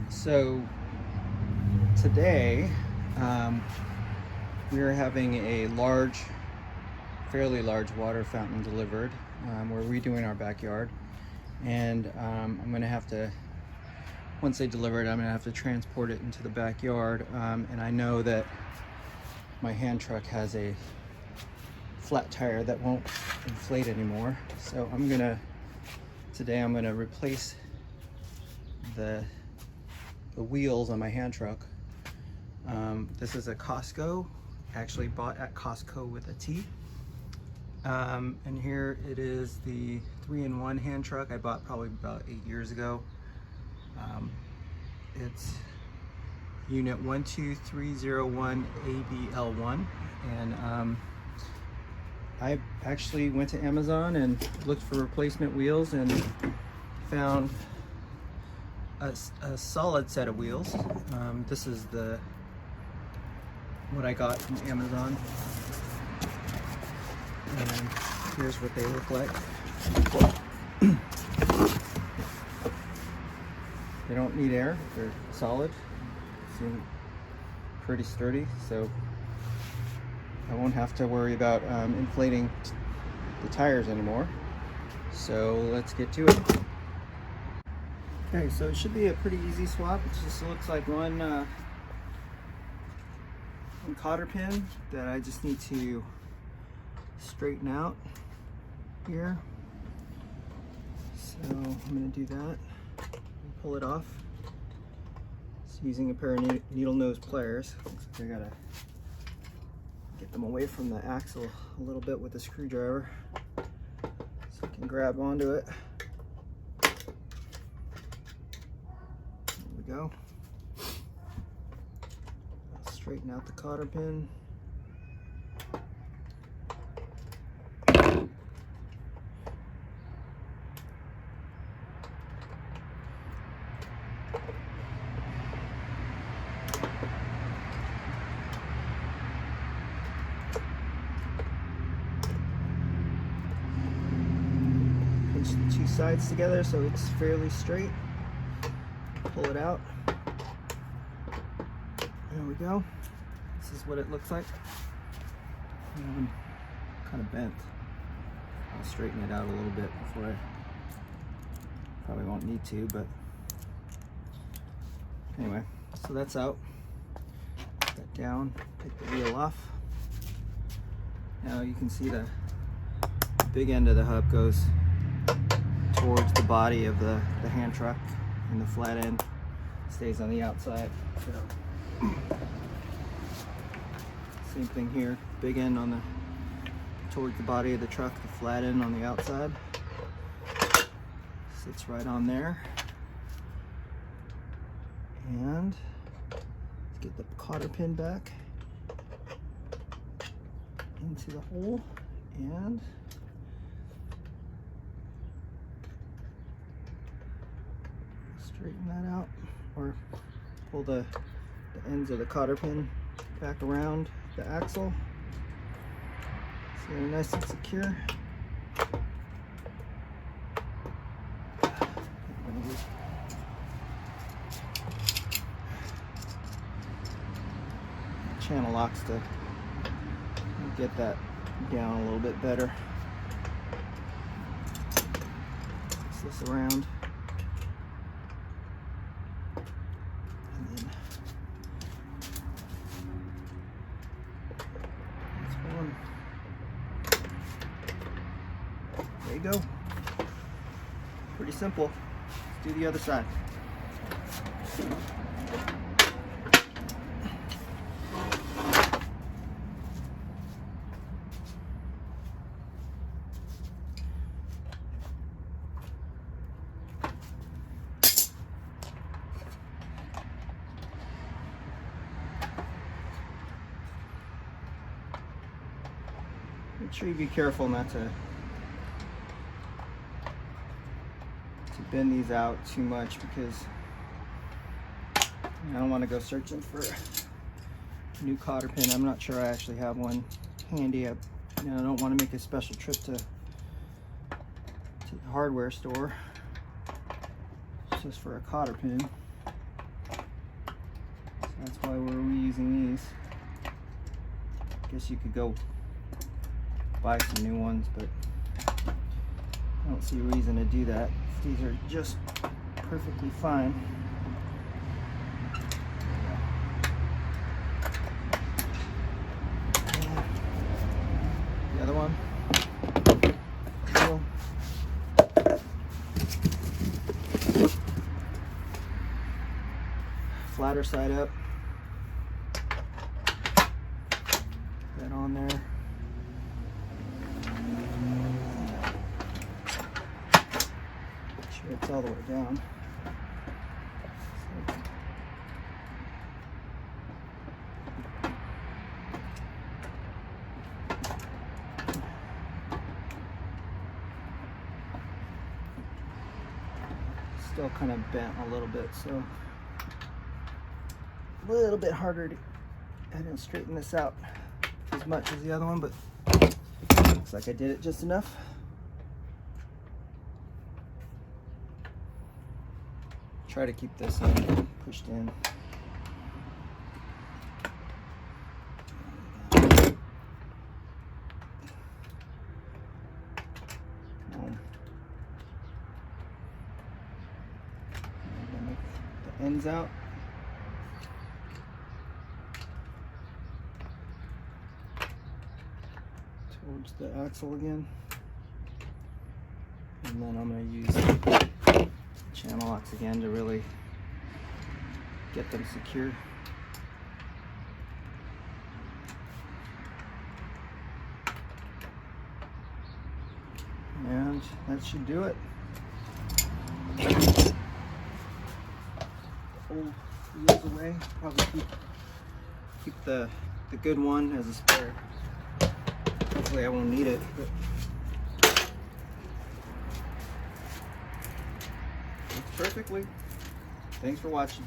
So today we are having a fairly large water fountain delivered. We're redoing our backyard, and I'm gonna have to, once they deliver it, I'm gonna have to transport it into the backyard. And I know that my hand truck has a flat tire that won't inflate anymore. So today I'm gonna replace the wheels on my hand truck. This is a COSCO, actually bought at Costco with a T. And here it is, the 3-in-1 hand truck I bought probably about 8 years ago. It's unit 12301 ABL1, and I actually went to Amazon and looked for replacement wheels and found a solid set of wheels. This is what I got from Amazon, and here's what they look like. They don't need air, they're solid, seem pretty sturdy, so I won't have to worry about inflating the tires anymore. So let's get to it. Okay, so it should be a pretty easy swap. It just looks like one cotter pin that I just need to straighten out here. So I'm going to do that. Pull it off. Just using a pair of needle nose pliers. Looks like I gotta get them away from the axle a little bit with a screwdriver so I can grab onto it. There we go. I'll straighten out the cotter pin. Pinch the two sides together so it's fairly straight. Pull it out. There we go. This is what it looks like. Kind of bent. I'll straighten it out a little bit before I probably won't need to, but anyway, so that's out. Put that down, take the wheel off. Now you can see the big end of the hub goes towards the body of the hand truck, and the flat end stays on the outside. So, same thing here, big end towards the body of the truck, the flat end on the outside. Sits right on there. And let's get the cotter pin back into the hole and straighten that out, or pull the ends of the cotter pin back around the axle so they're nice and secure. Channel locks to get that down a little bit better. Twist this around. And then this one. There you go. Pretty simple. Let's do the other side. Make sure you be careful not to bend these out too much, because I don't want to go searching for a new cotter pin. I'm not sure I actually have one handy. I don't want to make a special trip to the hardware store just for a cotter pin. That's why we're reusing these. Guess you could go buy some new ones, but I don't see a reason to do that. These are just perfectly fine. The other one. Flatter side up. That on there. Make sure it's all the way down. Still kind of bent a little bit, so a little bit harder to go ahead and straighten this out as much as the other one, but looks like I did it just enough. Try to keep this in, pushed in. The ends out. Towards the axle again, and then I'm going to use channel locks again to really get them secure. And that should do it. Old wheels away. Probably keep the good one as a spare. Hopefully I won't need it, but works perfectly. Thanks for watching.